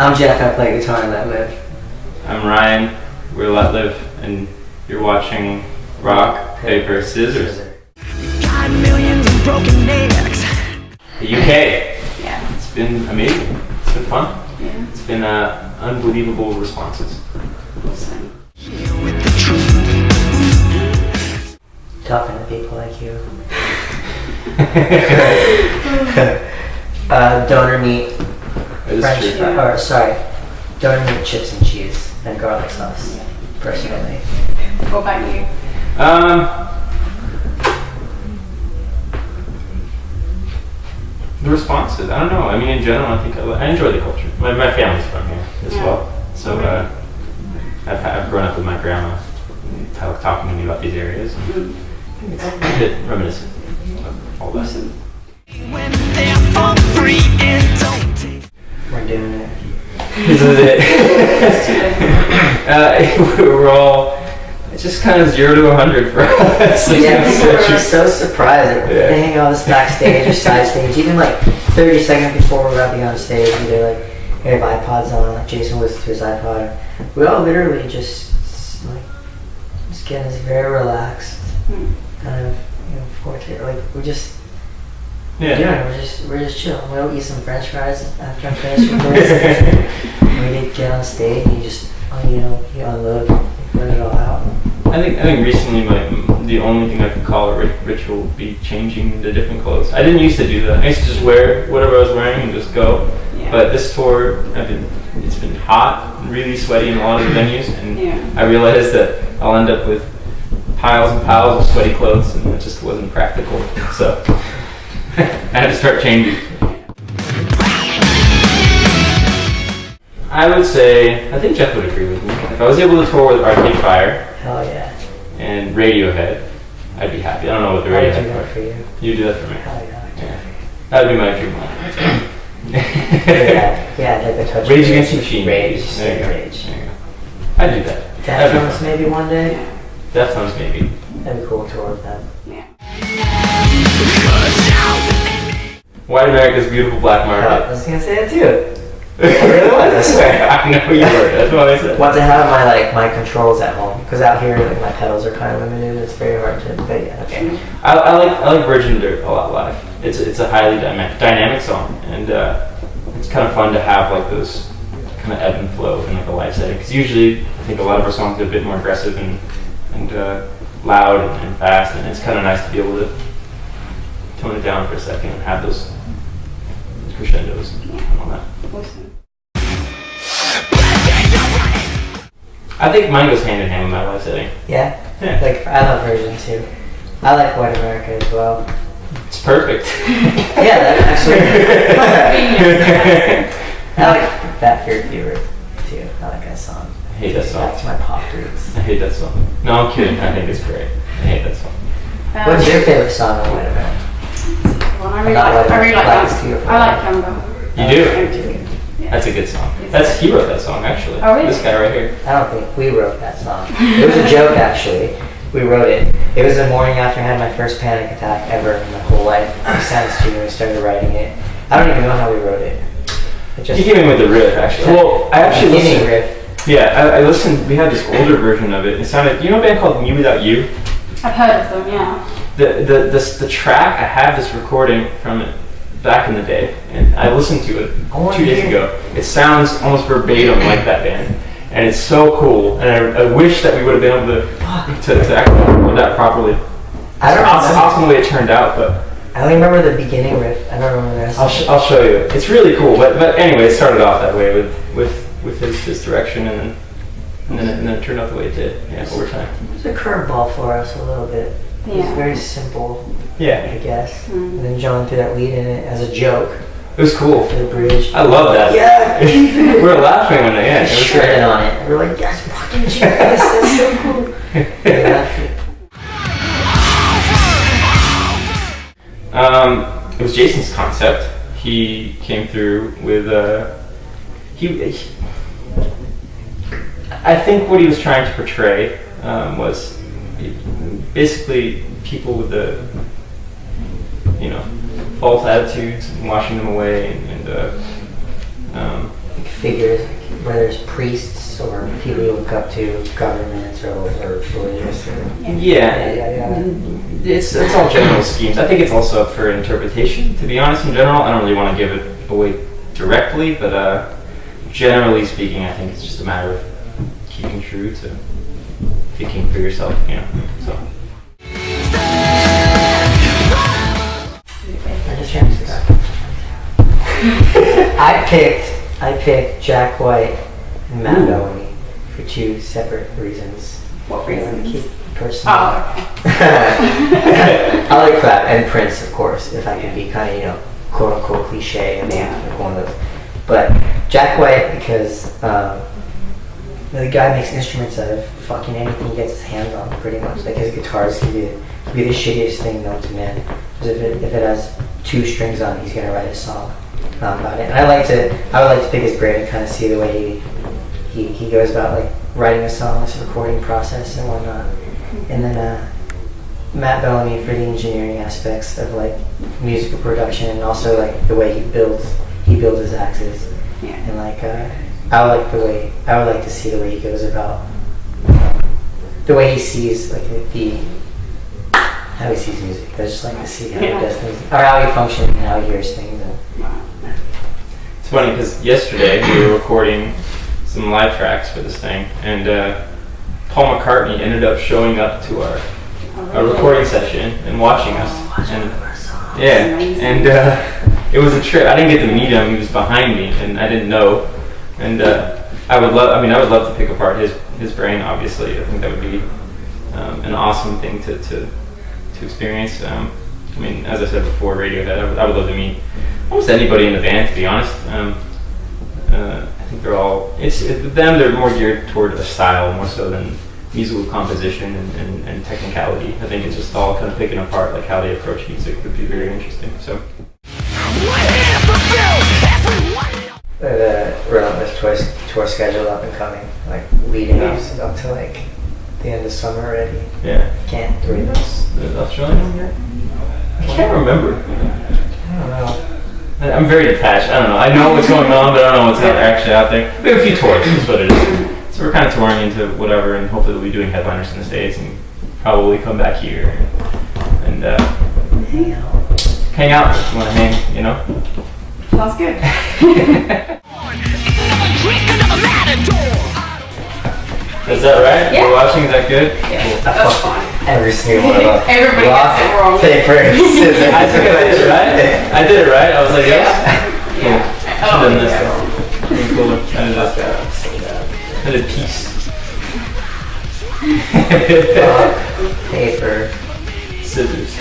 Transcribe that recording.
I'm Jeff, I play guitar in letlive. I'm Ryan, we're letlive, and you're watching Rock, Paper, Scissors. Got millions of broken necks. The UK. Yeah. It's been amazing. It's been fun. Yeah. It's been unbelievable responses. Awesome. With the truth. Talking to people like you. Donor meat, donor meat, chips and cheese, and garlic sauce, personally. What about you? The responses, I don't know. I mean, in general, I think I enjoy the culture. My family's from here as well, so I've grown up with my grandma talking to me about these areas. It's a bit reminiscent of all that. When they're for free and don't take. We're doing it. This is it. We're all, it's just kind of 0 to 100 for us. Yeah, people are so surprised. They hang out this backstage or side stage, even like 30 seconds before we're about to be on stage, either like we have iPods on, like Jason listens to his iPod. We all literally just getting this very relaxed, kind of, forte. Like we're just, we're just chilling. We'll eat some French fries after I'm finished with this. We get on stage and you just, you unload, you put it all out. I think recently the only thing I could call a ritual would be changing into different clothes. I didn't used to do that. I used to just wear whatever I was wearing and just go. Yeah. But this tour, it's been hot, really sweaty in a lot of the venues, and I realized that I'll end up with piles and piles of sweaty clothes, and it just wasn't practical. So I had to start changing. I would say, I think Jeff would agree with me. If I was able to tour with Arcade Fire, hell yeah, and Radiohead, I'd be happy. I don't know what the Radiohead I would do that for you. You do that for me. Hell yeah. That'd be my dream. Yeah, like the touch. Rage Against the Machine. Rage. There you go. Rage. There you go. I'd do that. Deftones maybe one day. Deftones maybe. That'd be cool to tour with them. Yeah. White America's Beautiful Black Market. I was gonna say it too. I really was. I swear. I know you were. That's what I said. Want to have my controls at home, because out here my pedals are kind of limited. It's very hard to. But yeah, okay. I like Virgin Dirt a lot live. It's a highly dynamic song, and it's kind of fun to have like those kind of ebb and flow in like a live setting. Because usually I think a lot of our songs are a bit more aggressive and loud and fast, and it's kind of nice to be able to tone it down for a second and have those crescendos and all that. Awesome. I think mine goes hand in hand with my live setting. Yeah. Yeah. Like I love Virgin too. I like White America as well. It's perfect. Yeah, that actually. I like Fat Fear Fever too. I like that song. I hate that song. Back to my pop roots. I hate that song. No, I'm kidding. I think it's great. I hate that song. What's your favorite song on White America? I really like that. I like Camden. You do? That's a good song. He wrote that song actually. Oh, really? This guy right here. I don't think we wrote that song. It was a joke actually. We wrote it. It was the morning after I had my first panic attack ever in my whole life. We sat in the studio and we started writing it. I don't even know how we wrote it. You came in with the riff actually. Well, I actually listened. Riff. Yeah, I listened. We had this older version of it. It sounded. You know a band called Me Without You? I've heard of them, yeah. The track, I have this recording from it back in the day, and I listened to it 2 days ago. It sounds almost verbatim like that band, and it's so cool. And I wish that we would have been able to record that properly. I don't know. It's awesome the way it turned out, but I only remember the beginning riff. I don't remember the rest. I'll show you. It's really cool. But anyway, it started off that way with his direction, and then it turned out the way it did. Yeah, over time. It was a curveball for us a little bit. It was very simple. Yeah. I guess. And then John threw that lead in it as a joke. It was cool. For the bridge. I love that. Yeah. We were laughing when it was shredded on it. We were like, yes, fucking genius. That's so cool. It was Jason's concept. He came through with I think what he was trying to portray was basically people with the false attitudes and washing them away and figures, whether it's priests or people you look up to, governments or religious. It's all general schemes. I think it's also up for interpretation. To be honest, in general, I don't really want to give it away directly, but generally speaking, I think it's just a matter of keeping true to thinking for yourself, you know. So. I just I picked Jack White and Matt Bellamy for 2 separate reasons. What reason? Personally. Oh, I like that, and Prince, of course, if I can be kind of, you know, quote unquote cliche. I mean, like one of those. But Jack White, because the guy makes instruments out of fucking anything he gets his hands on, pretty much. Like his guitars can be the shittiest thing known to man. Because if it has 2 strings on it, he's gonna write a song about it. And I would like to pick his brain and kind of see the way he goes about like writing a song, this recording process and whatnot. And then Matt Bellamy for the engineering aspects of like musical production and also like the way he builds his axes. yeah. And like I would like to see the way he goes about the way he sees like how he sees music. I just like to see how he does things or how he functions and how he hears things. It's funny because yesterday we were recording some live tracks for this thing, and Paul McCartney ended up showing up to our recording session and watching us. And it was a trip. I didn't get to meet him; he was behind me, and I didn't know. And I would love to pick apart his brain. Obviously, I think that would be an awesome thing to experience. I mean, as I said before, Radiohead. I would love to meet almost anybody in the band, to be honest. I think they're all. They're more geared toward a style more so than musical composition and technicality. I think it's just all kind of picking apart like how they approach music would be very interesting. So. The Relentless tour schedule up and coming, like leading up to like the end of summer already. Yeah. Can't read those. The Australian one yet? I can't remember. I don't know. I'm very detached. I don't know. I know what's going on, but I don't know what's actually out there. We have a few tours, is what it is. So we're kind of touring into whatever, and hopefully we'll be doing headliners in the States and probably come back here and hang out if you want to hang, you know? Sounds good. Is that right? Yeah. We're watching, is that good? Yeah, that's fine. Every single one of us. Everybody gets it wrong. Paper, scissors. I think I did it right. I did it right. I was like, yes. Yeah. Should have done this. Pretty cooler. I did peace. Paper. Scissors.